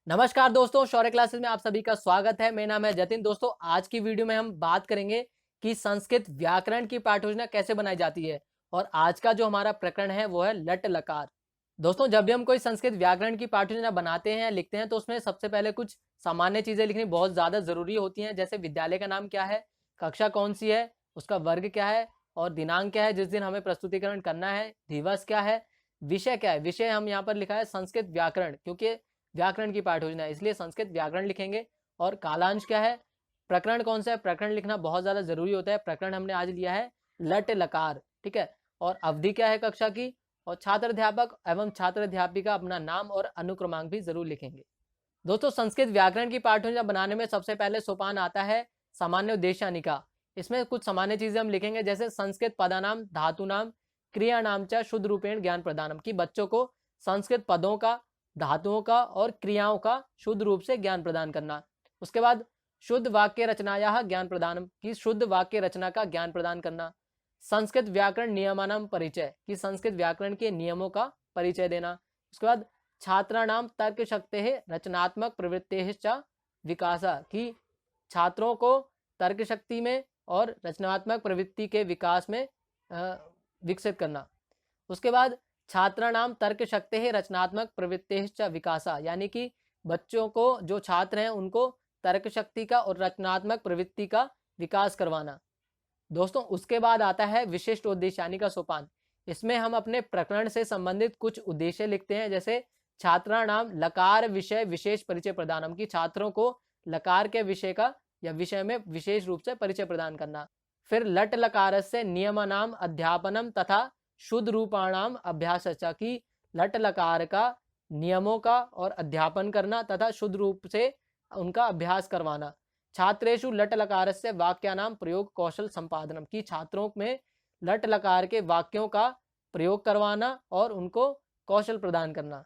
नमस्कार दोस्तों, शौर्य क्लासेस में आप सभी का स्वागत है। मेरा नाम है जतिन। दोस्तों, आज की वीडियो में हम बात करेंगे कि संस्कृत व्याकरण की पाठ योजना कैसे बनाई जाती है। और आज का जो हमारा प्रकरण है वो है लट लकार। दोस्तों, जब भी हम कोई संस्कृत व्याकरण की पाठ योजना बनाते हैं या लिखते हैं तो उसमें सबसे पहले कुछ सामान्य चीजें लिखनी बहुत ज्यादा जरूरी होती हैं। जैसे विद्यालय का नाम क्या है, कक्षा कौन सी है, उसका वर्ग क्या है और दिनांक क्या है जिस दिन हमें प्रस्तुतिकरण करना है, दिवस क्या है, विषय क्या है। विषय हम यहाँ पर लिखा है संस्कृत व्याकरण, क्योंकि व्याकरण की पाठ योजना है इसलिए संस्कृत व्याकरण लिखेंगे। और कालांश क्या है, प्रकरण कौन सा है, प्रकरण लिखना बहुत ज्यादा जरूरी होता है। प्रकरण हमने आज लिया है लट लकार, ठीक है। और अवधि क्या है कक्षा की, और छात्र अध्यापक एवं छात्र अध्यापिका अपना नाम और अनुक्रमांक भी जरूर लिखेंगे। दोस्तों, संस्कृत व्याकरण की पाठ योजना बनाने में सबसे पहले सोपान आता है सामान्य उद्देशानिका। इसमें कुछ सामान्य चीजें हम लिखेंगे, जैसे संस्कृत पदानाम धातु नाम क्रिया नाम च शुद्ध रूपेण ज्ञान प्रदानम, की बच्चों को संस्कृत पदों का, धातुओं का और क्रियाओं का शुद्ध रूप से ज्ञान प्रदान करना। उसके बाद शुद्ध वाक्य रचनाया ज्ञान प्रदानम, की शुद्ध वाक्य रचना का ज्ञान प्रदान करना। संस्कृत व्याकरण नियमानाम परिचय, की संस्कृत व्याकरण के नियमों का परिचय देना। उसके बाद छात्राणाम तर्क शक्ति रचनात्मक प्रवृत्ति विकासा, की छात्रों को तर्क शक्ति में और रचनात्मक प्रवृत्ति के विकास में विकसित करना। उसके बाद छात्राणाम तर्क शक्ति रचनात्मक प्रवृत्ति विकासा, यानी कि बच्चों को, जो छात्र हैं उनको तर्क शक्ति का और रचनात्मक प्रवृत्ति का विकास करवाना। दोस्तों, उसके बाद आता है विशिष्ट उद्देश्यानी का सोपान। इसमें हम अपने प्रकरण से संबंधित कुछ उद्देश्य लिखते हैं, जैसे छात्राणाम लकार विषय विशेष परिचय प्रदानम, की छात्रों को लकार के विषय का या विषय में विशेष रूप से परिचय प्रदान करना। फिर लट लकार से नियमनाम अध्यापनम तथा शुद्ध रूपाणाम अभ्यास, की लट लकार का नियमों का और अध्यापन करना तथा शुद्ध रूप से उनका अभ्यास करवाना। छात्रेषु लट लकार से वाक्यानाम प्रयोग कौशल संपादनम, की छात्रों में लट लकार के वाक्यों का प्रयोग करवाना और उनको कौशल प्रदान करना।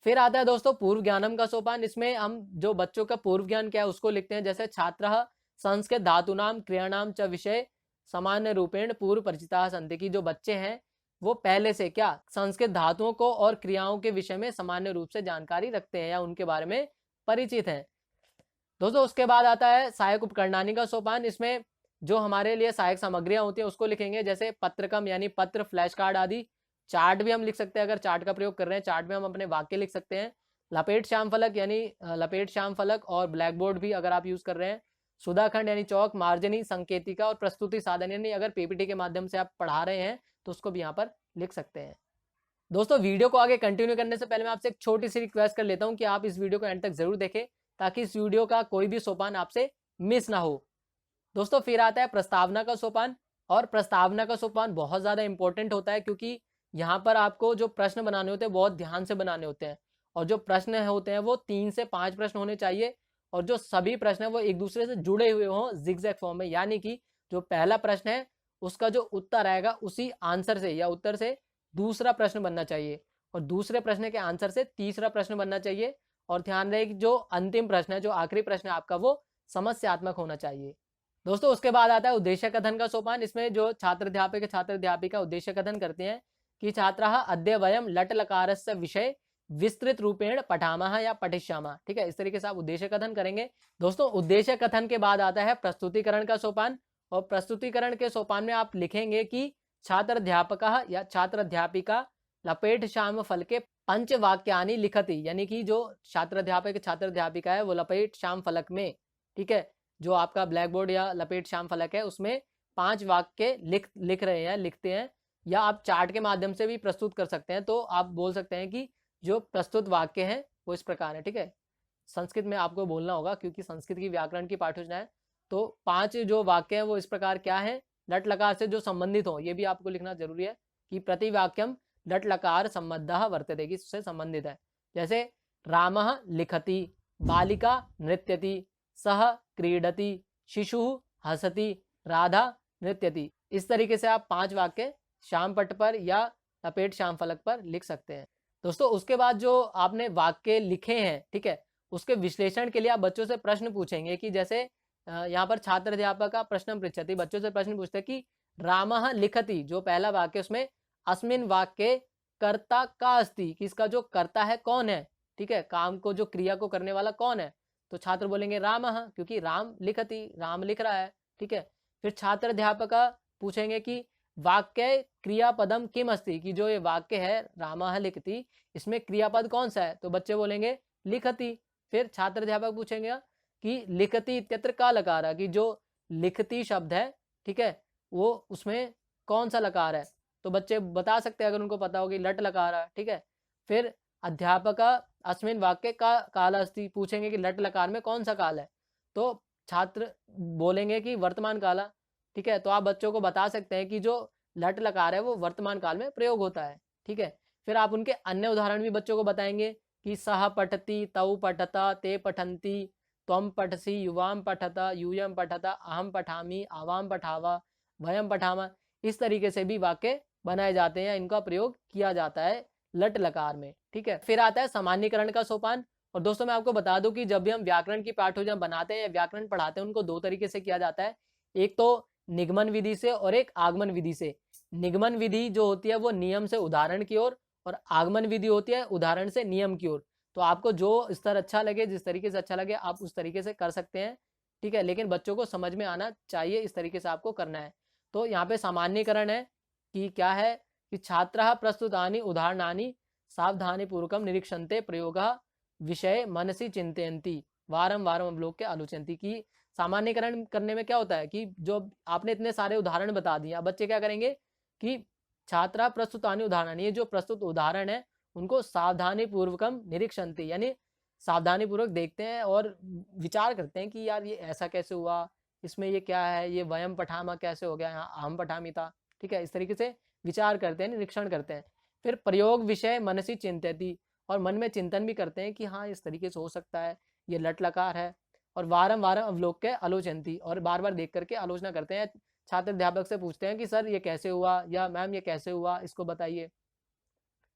फिर आता है दोस्तों पूर्व ज्ञानम का सोपान। इसमें हम जो बच्चों का पूर्व ज्ञान क्या है उसको लिखते हैं, जैसे छात्र संस्कृत धातुनाम क्रियाणाम च विषय सामान्य रूपेण पूर्व परिचिता सन्ति, की जो बच्चे हैं वो पहले से क्या संस्कृत धातुओं को और क्रियाओं के विषय में सामान्य रूप से जानकारी रखते हैं या उनके बारे में परिचित हैं। दोस्तों, उसके बाद आता है सहायक उपकरणानी का सोपान। इसमें जो हमारे लिए सहायक सामग्रियां होती हैं उसको लिखेंगे, जैसे पत्रकम यानी पत्र, फ्लैश कार्ड आदि। चार्ट भी हम लिख सकते हैं, अगर चार्ट का प्रयोग कर रहे हैं चार्ट में हम अपने वाक्य लिख सकते हैं। लपेट श्याम फलक यानी लपेट श्याम फलक और ब्लैक बोर्ड भी अगर आप यूज कर रहे हैं। सुधाखंड यानी चौक, मार्जनी, संकेतिका और प्रस्तुति साधन, यानी अगर पीपीटी के माध्यम से आप पढ़ा रहे हैं तो उसको भी यहाँ पर लिख सकते हैं। दोस्तों, वीडियो को आगे कंटिन्यू करने से पहले मैं आपसे एक छोटी सी रिक्वेस्ट कर लेता हूँ कि आप इस वीडियो को एंड तक जरूर देखें, ताकि इस वीडियो का कोई भी सोपान आपसे मिस ना हो। दोस्तों, फिर आता है प्रस्तावना का सोपान। और प्रस्तावना का सोपान बहुत ज़्यादा इंपॉर्टेंट होता है, क्योंकि यहाँ पर आपको जो प्रश्न बनाने होते हैं बहुत ध्यान से बनाने होते हैं। और जो प्रश्न होते हैं वो 3 से 5 प्रश्न होने चाहिए, और जो सभी प्रश्न है वो एक दूसरे से जुड़े हुए हों जिगजैग फॉर्म में। यानी कि जो पहला प्रश्न है उसका जो उत्तर आएगा उसी आंसर से या उत्तर से दूसरा प्रश्न बनना चाहिए, और दूसरे प्रश्न के आंसर से तीसरा प्रश्न बनना चाहिए। और ध्यान रहे कि जो अंतिम प्रश्न है, जो आखिरी प्रश्न है आपका, वो समस्यात्मक होना चाहिए। दोस्तों, उसके बाद आता है उद्देश्य कथन का सोपान। इसमें जो छात्र अध्यापक छात्र अध्यापिका उद्देश्य कथन करते हैं कि छात्राः अद्य वयम लट लकारस्य विषय विस्तृत रूपेण पठामः या पठिष्यामः, ठीक है। इस तरीके से आप उद्देश्य कथन करेंगे। दोस्तों, उद्देश्य कथन के बाद आता है प्रस्तुतिकरण का सोपान। और प्रस्तुतिकरण के सोपान में आप लिखेंगे कि छात्र अध्यापक या छात्र अध्यापिका लपेट श्याम फल के पंच वाक्यानि लिखति, यानी कि जो छात्र अध्यापक छात्र अध्यापिका है वो लपेट श्याम फलक में, ठीक है, जो आपका ब्लैक बोर्ड या लपेट श्याम फलक है उसमें 5 वाक्य लिख रहे हैं, लिखते हैं। या आप चार्ट के माध्यम से भी प्रस्तुत कर सकते हैं। तो आप बोल सकते हैं कि जो प्रस्तुत वाक्य हैं वो इस प्रकार है, ठीक है। संस्कृत में आपको बोलना होगा क्योंकि संस्कृत की व्याकरण की पाठ योजना है। तो 5 जो वाक्य हैं वो इस प्रकार क्या है, लट लकार से जो संबंधित हो, ये भी आपको लिखना जरूरी है कि प्रति वाक्यम लट लकार संबद्धः वर्तते, की उससे संबंधित है। जैसे रामः लिखति, बालिका नृत्यति, सह क्रीडति, शिशु हसति, राधा नृत्यति। इस तरीके से आप 5 वाक्य श्याम पट पर या लपेट श्याम फलक पर लिख सकते हैं। दोस्तों, उसके बाद जो आपने वाक्य लिखे हैं, ठीक है, उसके विश्लेषण के लिए आप बच्चों से प्रश्न पूछेंगे कि जैसे यहाँ पर छात्र अध्यापक का प्रश्न पृच्छति, बच्चों से प्रश्न पूछते हैं कि रामः लिखति, जो पहला वाक्य उसमें अस्मिन वाक्य कर्ता का अस्ति, कि इसका जो कर्ता है कौन है, ठीक है, काम को जो क्रिया को करने वाला कौन है, तो छात्र बोलेंगे रामः, क्योंकि राम लिखति, राम लिख रहा है, ठीक है। फिर छात्र अध्यापक पूछेंगे कि वाक्य क्रियापदम किम अस्ति, कि जो ये वाक्य है रामः लिखति, इसमें क्रियापद कौन सा है, तो बच्चे बोलेंगे लिखति। फिर छात्र अध्यापक पूछेंगे कि लिखति इत्यत्र का लकार है, कि जो लिखति शब्द है, ठीक है, वो उसमें कौन सा लकार है, तो बच्चे बता सकते हैं अगर उनको पता होगी लट लकार है, ठीक है। फिर अध्यापक अस्मिन वाक्य का काल अस्ति, पूछेंगे कि लट लकार में कौन सा काल है, तो छात्र बोलेंगे कि वर्तमान काल, ठीक है। तो आप बच्चों को बता सकते हैं कि जो लट लकार है वो वर्तमान काल में प्रयोग होता है, ठीक है। फिर आप उनके अन्य उदाहरण भी बच्चों को बताएंगे कि सह पठति, तौ पठता, ते पठन्ति, त्वम पठसि, युवाम पठता, यूयम पठता, अहम पठामि, आवाम पठावा, वयम पठामा। इस तरीके से भी वाक्य बनाए जाते हैं, इनका प्रयोग किया जाता है लट लकार में, ठीक है। फिर आता है सामान्यीकरण का सोपान। और दोस्तों मैं आपको बता दूं कि जब भी हम व्याकरण की पाठ्योजना बनाते हैं या व्याकरण पढ़ाते हैं, उनको दो तरीके से किया जाता है, एक तो निगमन विधि से और एक आगमन विधि से। निगमन विधि जो होती है वो नियम से उदाहरण की ओर, और आगमन विधि होती है उदाहरण से नियम की ओर। तो आपको जो स्तर अच्छा लगे, जिस तरीके से अच्छा लगे, आप उस तरीके से कर सकते हैं, ठीक है। लेकिन बच्चों को समझ में आना चाहिए, इस तरीके से आपको करना है। तो यहाँ पे सामान्यीकरण है कि क्या है कि छात्रः प्रस्तुतानि उदाहरणानि सावधानी पूर्वकम निरीक्षन्ते प्रयोगः विषय मनसि चिंतयन्ति वारम वारम अवलोक्य आलोचयन्ति। की सामान्यीकरण करने में क्या होता है कि जो आपने इतने सारे उदाहरण बता दिए, अब बच्चे क्या करेंगे कि छात्रा प्रस्तुतानि उदाहरण, ये जो प्रस्तुत उदाहरण है उनको सावधानी पूर्वकम निरीक्षन्ति, यानी सावधानी पूर्वक देखते हैं और विचार करते हैं कि यार ये ऐसा कैसे हुआ, इसमें ये क्या है, ये वयम पठामा कैसे हो गया, यहाँ अहम पठामी था, ठीक है। इस तरीके से विचार करते हैं, निरीक्षण करते हैं। फिर प्रयोग विषय मनसी चिंतयति, और मन में चिंतन भी करते हैं कि हाँ इस तरीके से हो सकता है, ये लट लकार है। और वारम वारम अवलोक्य आलोचनती, और बार बार देख करके आलोचना करते हैं। छात्र अध्यापक से पूछते हैं कि सर ये कैसे हुआ, या मैम ये कैसे हुआ, इसको बताइए,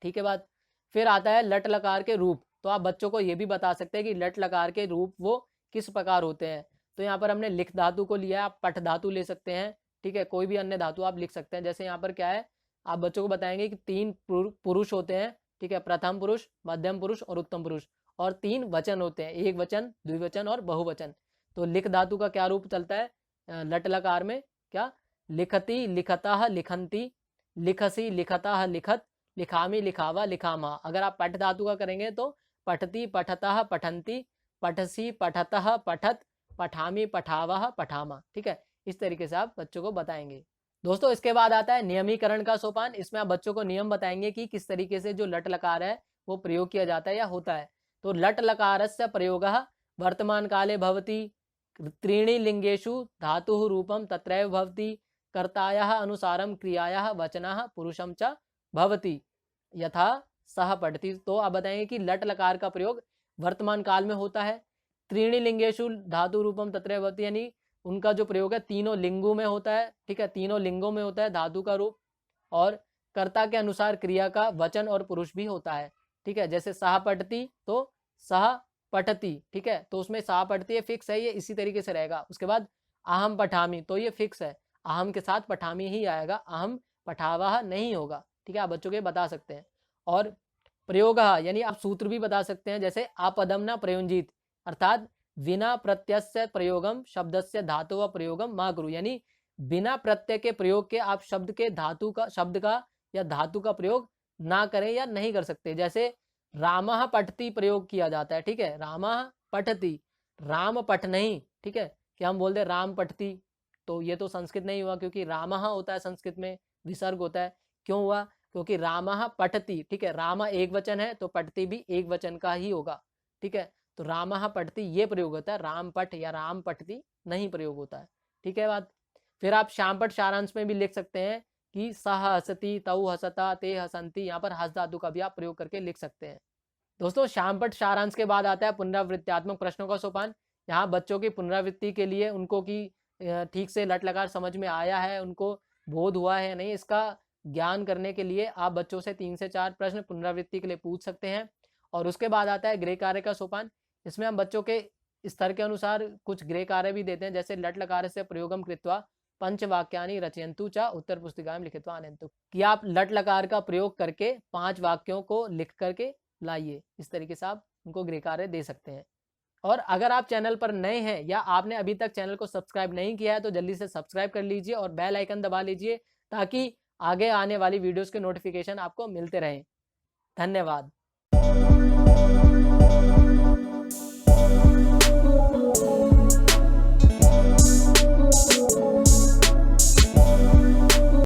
ठीक है बात। फिर आता है लट लकार के रूप। तो आप बच्चों को ये भी बता सकते हैं कि लट लकार के रूप वो किस प्रकार होते हैं। तो यहाँ पर हमने लिख धातु को लिया है, आप पठ धातु ले सकते हैं, ठीक है। कोई भी अन्य धातु आप लिख सकते हैं। जैसे यहाँ पर क्या है, आप बच्चों को बताएंगे कि तीन पुरुष होते हैं, ठीक है, प्रथम पुरुष, मध्यम पुरुष और उत्तम पुरुष, और तीन वचन होते हैं, एक वचन, द्विवचन और बहुवचन। तो लिख धातु का क्या रूप चलता है लट लकार में, क्या, लिखति, लिखतः, लिखंती, लिखसी, लिखतः, लिखत, लिखामी, लिखावा, लिखामा। अगर आप पठ धातु का करेंगे तो पठती, पठतः, पठंती, पठसी, पठतः, पठत, पठामी, पठावह, पठामा, ठीक है। इस तरीके से आप बच्चों को बताएंगे। दोस्तों इसके बाद आता है नियमीकरण का सोपान। इसमें आप बच्चों को नियम बताएंगे कि किस तरीके से जो लट लकार है वो प्रयोग किया जाता है या होता है। तो लट लकारस्य प्रयोगः वर्तमान काले भवति, त्रीणि लिंगेषु धातुः रूपम तत्रैव भवति, कर्तायाः अनुसारम क्रियायाः वचनः पुरुषम च भवति यथा सह पठति। तो आप बताएंगे कि लट लकार का प्रयोग वर्तमान काल में होता है। त्रीणि लिंगेषु धातु रूपम तत्रैव भवति, यानी उनका जो प्रयोग है तीनों लिंगों में होता है, ठीक है, तीनों लिंगों में होता है धातु का रूप। और कर्ता के अनुसार क्रिया का वचन और पुरुष भी होता है, ठीक है। जैसे सह पठति तो सह पठति, ठीक है, तो उसमें सह पठति फिक्स है, ये इसी तरीके से रहेगा। उसके बाद अहम पठामी, तो ये फिक्स है, अहम के साथ पठामी ही आएगा, अहम पठावाह नहीं होगा, ठीक है। आप बच्चों के बता सकते हैं। और प्रयोग यानी आप सूत्र भी बता सकते हैं, जैसे आपदम न प्रयुंजित, अर्थात बिना प्रत्यय प्रयोगम शब्दस्य धातु व प्रयोगम मा गुरु, यानी बिना प्रत्यय के प्रयोग के आप शब्द का या धातु का प्रयोग ना करें या नहीं कर सकते। जैसे रामः पठति प्रयोग किया जाता है, ठीक है, रामः पठति, राम पठ नहीं, ठीक है, कि हम बोलते राम पठति, तो ये तो संस्कृत नहीं हुआ, क्योंकि रामः होता है संस्कृत में, विसर्ग होता है। क्यों हुआ, क्योंकि रामः पठति, ठीक है, राम एक वचन है तो पठति भी एक वचन का ही होगा, ठीक है। तो रामः पठति ये प्रयोग होता है, राम पठ या राम पठति नहीं प्रयोग होता है, ठीक है बात। फिर आप श्याम पठ सारांश में भी लिख सकते हैं कि सह हसती, तौ हसता, ते हसंती, यहाँ पर हस धातु का भी आप प्रयोग करके लिख सकते हैं। दोस्तों श्याम पठ सारांश के बाद आता है पुनरावृत्त्यात्मक प्रश्नों का सोपान। यहाँ बच्चों की पुनरावृत्ति के लिए उनको की ठीक से लट लकार समझ में आया है, उनको बोध हुआ है नहीं, इसका ज्ञान करने के लिए आप बच्चों से 3 से 4 प्रश्न पुनरावृत्ति के लिए पूछ सकते हैं। और उसके बाद आता है गृह कार्य का सोपान। इसमें हम बच्चों के स्तर के अनुसार कुछ गृह कार्य भी देते हैं, जैसे लट लकार से प्रयोगम कृत्वा पंचवाक्यानि रचयन्तु च उत्तर पुस्तिका में लिखित्वा आनयन्तु, कि आप लट लकार का प्रयोग करके 5 वाक्यों को लिख करके लाइए। इस तरीके से आप उनको गृह कार्य दे सकते हैं। और अगर आप चैनल पर नए हैं या आपने अभी तक चैनल को सब्सक्राइब नहीं किया है तो जल्दी से सब्सक्राइब कर लीजिए और बेल आइकन दबा लीजिए ताकि आगे आने वाली वीडियोस के नोटिफिकेशन आपको मिलते रहें। धन्यवाद।